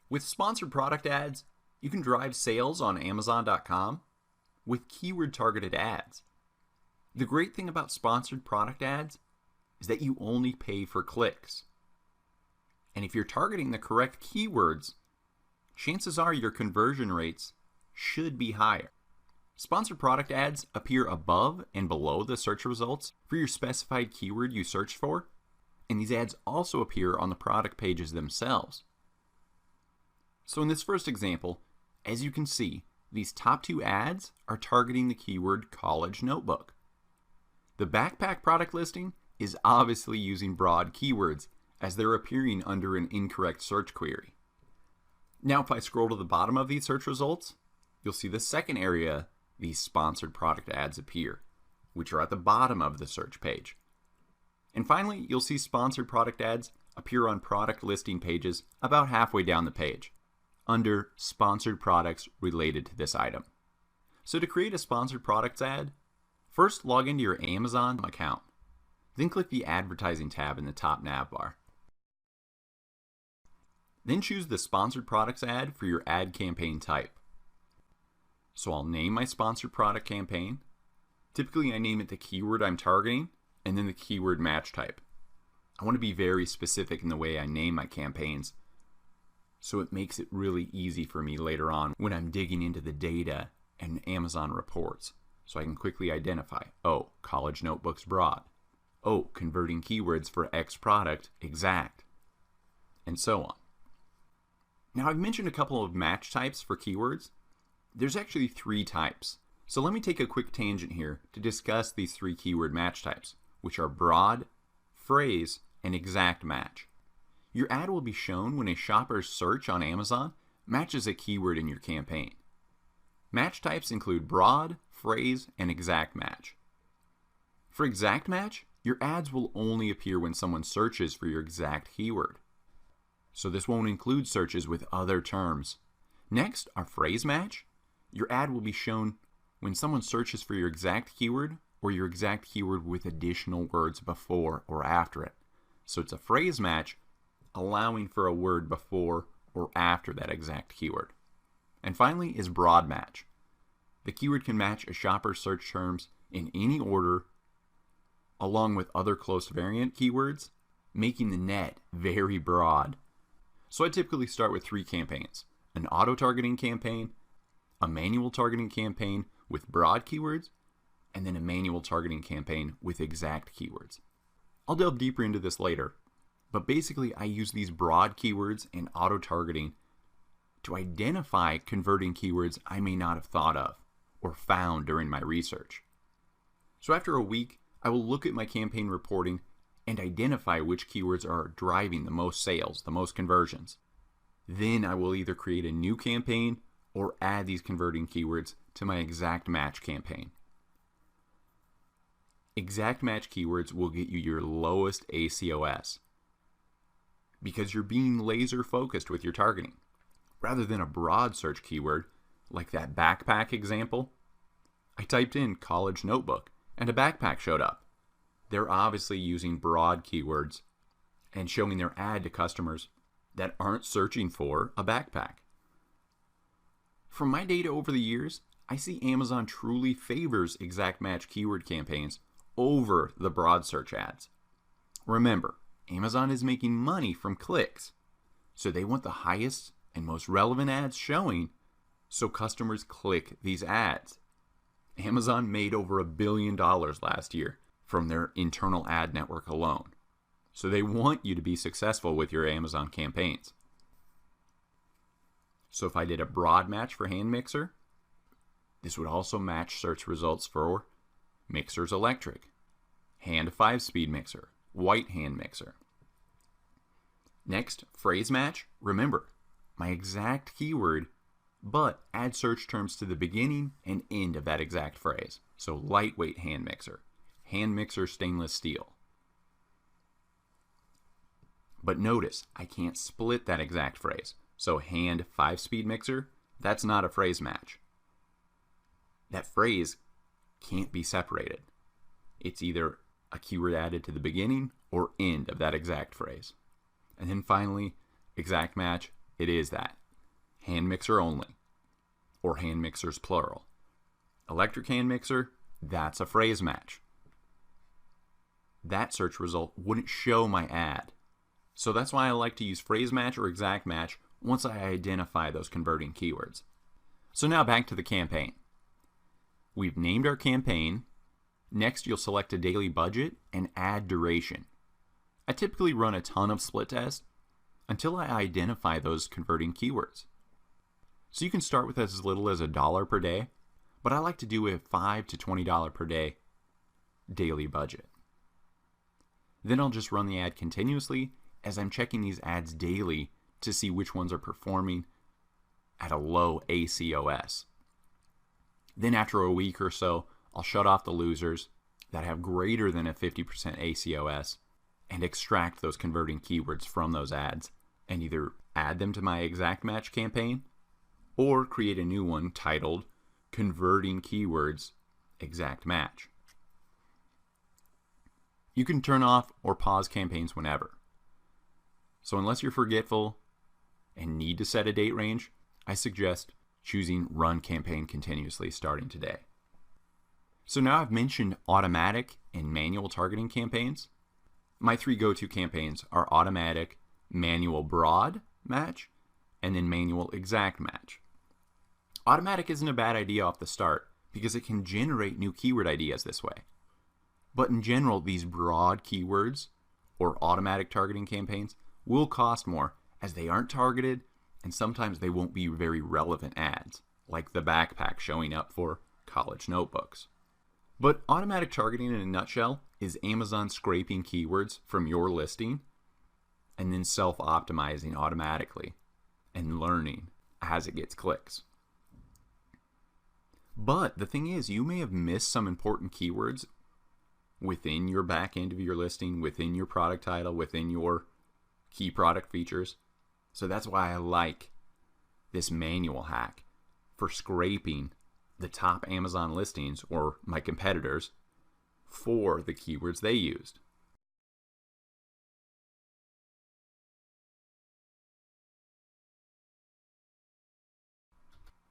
With sponsored product ads, you can drive sales on Amazon.com with keyword-targeted ads. The great thing about sponsored product ads is that you only pay for clicks. And if you're targeting the correct keywords, chances are your conversion rates should be higher. Sponsored product ads appear above and below the search results for your specified keyword you searched for, and these ads also appear on the product pages themselves. So in this first example, as you can see, these top two ads are targeting the keyword college notebook. The backpack product listing is obviously using broad keywords as they're appearing under an incorrect search query. Now if I scroll to the bottom of these search results, you'll see the second area these sponsored product ads appear, which are at the bottom of the search page. And finally, you'll see sponsored product ads appear on product listing pages about halfway down the page, under sponsored products related to this item. So to create a sponsored products ad, first log into your Amazon account. Then click the Advertising tab in the top nav bar. Then choose the sponsored products ad for your ad campaign type. So I'll name my sponsored product campaign. Typically I name it the keyword I'm targeting and then the keyword match type. I want to be very specific in the way I name my campaigns, so it makes it really easy for me later on when I'm digging into the data and Amazon reports. So I can quickly identify, oh, college notebooks broad. Oh, converting keywords for X product exact, and so on. Now I've mentioned a couple of match types for keywords. There's actually 3 types. So let me take a quick tangent here to discuss these 3 keyword match types, which are broad, phrase, and exact match. Your ad will be shown when a shopper's search on Amazon matches a keyword in your campaign. Match types include broad, phrase, and exact match. For exact match, your ads will only appear when someone searches for your exact keyword. So this won't include searches with other terms. Next, our phrase match. Your ad will be shown when someone searches for your exact keyword or your exact keyword with additional words before or after it. So it's a phrase match allowing for a word before or after that exact keyword. And finally is broad match. The keyword can match a shopper's search terms in any order along with other close variant keywords, making the net very broad. So I typically start with 3 campaigns: an auto-targeting campaign, a manual targeting campaign with broad keywords, and then a manual targeting campaign with exact keywords. I'll delve deeper into this later, but basically I use these broad keywords and auto-targeting to identify converting keywords I may not have thought of or found during my research. So after a week, I will look at my campaign reporting and identify which keywords are driving the most sales, the most conversions. Then I will either create a new campaign or add these converting keywords to my exact match campaign. Exact match keywords will get you your lowest ACOS because you're being laser focused with your targeting. Rather than a broad search keyword like that backpack example, I typed in college notebook and a backpack showed up. They're obviously using broad keywords and showing their ad to customers that aren't searching for a backpack. From my data over the years, I see Amazon truly favors exact match keyword campaigns over the broad search ads. Remember, Amazon is making money from clicks, so they want the highest and most relevant ads showing so customers click these ads. Amazon made over $1 billion last year from their internal ad network alone. So they want you to be successful with your Amazon campaigns. So if I did a broad match for hand mixer, this would also match search results for mixers electric, hand 5-speed mixer, white hand mixer. Next, phrase match. Remember, my exact keyword, but add search terms to the beginning and end of that exact phrase. So lightweight hand mixer stainless steel. But notice, I can't split that exact phrase. So hand 5-speed mixer, that's not a phrase match. That phrase can't be separated. It's either a keyword added to the beginning or end of that exact phrase. And then finally, exact match, it is that. Hand mixer only, or hand mixers plural. Electric hand mixer, that's a phrase match. That search result wouldn't show my ad. So that's why I like to use phrase match or exact match once I identify those converting keywords. So now back to the campaign. We've named our campaign. Next, you'll select a daily budget and ad duration. I typically run a ton of split tests until I identify those converting keywords. So you can start with as little as $1 per day, but I like to do a $5 to $20 per day daily budget. Then I'll just run the ad continuously as I'm checking these ads daily to see which ones are performing at a low ACOS. Then after a week or so, I'll shut off the losers that have greater than a 50% ACOS and extract those converting keywords from those ads and either add them to my exact match campaign or create a new one titled Converting Keywords Exact Match. You can turn off or pause campaigns whenever. So unless you're forgetful and need to set a date range, I suggest choosing Run Campaign Continuously starting today. So now I've mentioned automatic and manual targeting campaigns. My 3 go-to campaigns are automatic, manual broad match, and then manual exact match. Automatic isn't a bad idea off the start because it can generate new keyword ideas this way. But in general, these broad keywords or automatic targeting campaigns will cost more as they aren't targeted and sometimes they won't be very relevant ads, like the backpack showing up for college notebooks. But automatic targeting in a nutshell is Amazon scraping keywords from your listing and then self-optimizing automatically and learning as it gets clicks. But the thing is, you may have missed some important keywords within your back end of your listing, within your product title, within your key product features. So that's why I like this manual hack for scraping the top Amazon listings or my competitors for the keywords they used.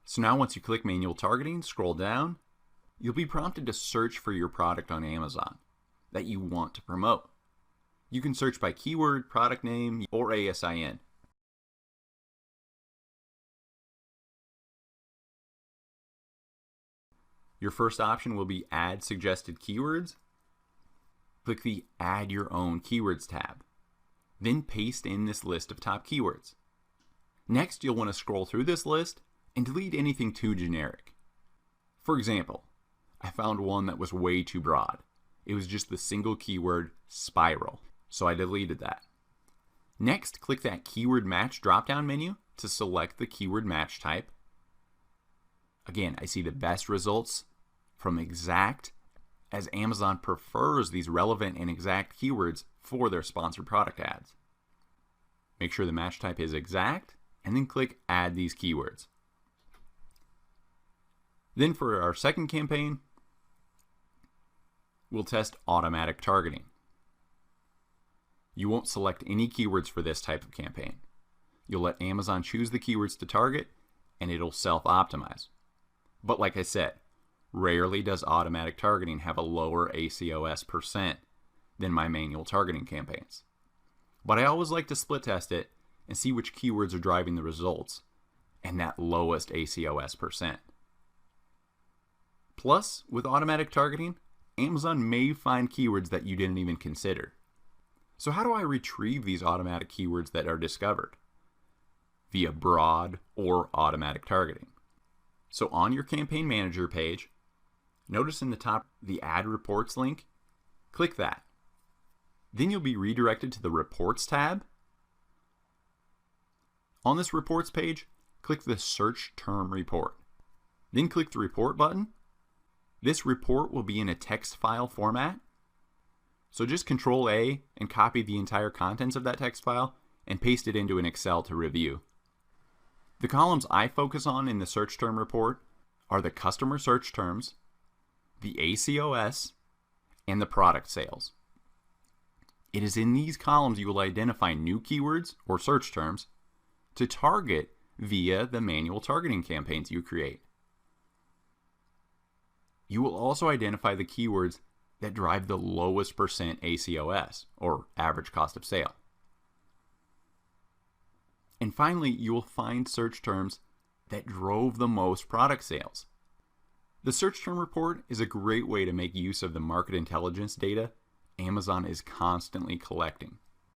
So now once you click manual targeting, scroll down, you'll be prompted to search for your product on Amazon that you want to promote. You can search by keyword, product name, or ASIN. Your first option will be Add Suggested Keywords. Click the Add Your Own Keywords tab. Then paste in this list of top keywords. Next, you'll want to scroll through this list and delete anything too generic. For example, I found one that was way too broad. It was just the single keyword spiral, so I deleted that. Next, click that keyword match drop-down menu to select the keyword match type. Again, I see the best results from exact, as Amazon prefers these relevant and exact keywords for their sponsored product ads. Make sure the match type is exact, and then click Add These Keywords. Then for our second campaign, we'll test automatic targeting. You won't select any keywords for this type of campaign. You'll let Amazon choose the keywords to target, and it'll self-optimize. But like I said, rarely does automatic targeting have a lower ACOS percent than my manual targeting campaigns. But I always like to split test it and see which keywords are driving the results and that lowest ACOS percent. Plus, with automatic targeting, Amazon may find keywords that you didn't even consider. So how do I retrieve these automatic keywords that are discovered? Via broad or automatic targeting. So on your campaign manager page, notice in the top the Add Reports link, click that. Then you'll be redirected to the Reports tab. On this Reports page, click the Search Term Report. Then click the Report button. This report will be in a text file format. So just Control A and copy the entire contents of that text file and paste it into an Excel to review. The columns I focus on in the search term report are the customer search terms, the ACOS, and the product sales. It is in these columns you will identify new keywords or search terms, to target via the manual targeting campaigns you create. You will also identify the keywords that drive the lowest percent ACOS, or average cost of sale. And finally, you will find search terms that drove the most product sales. The search term report is a great way to make use of the market intelligence data Amazon is constantly collecting.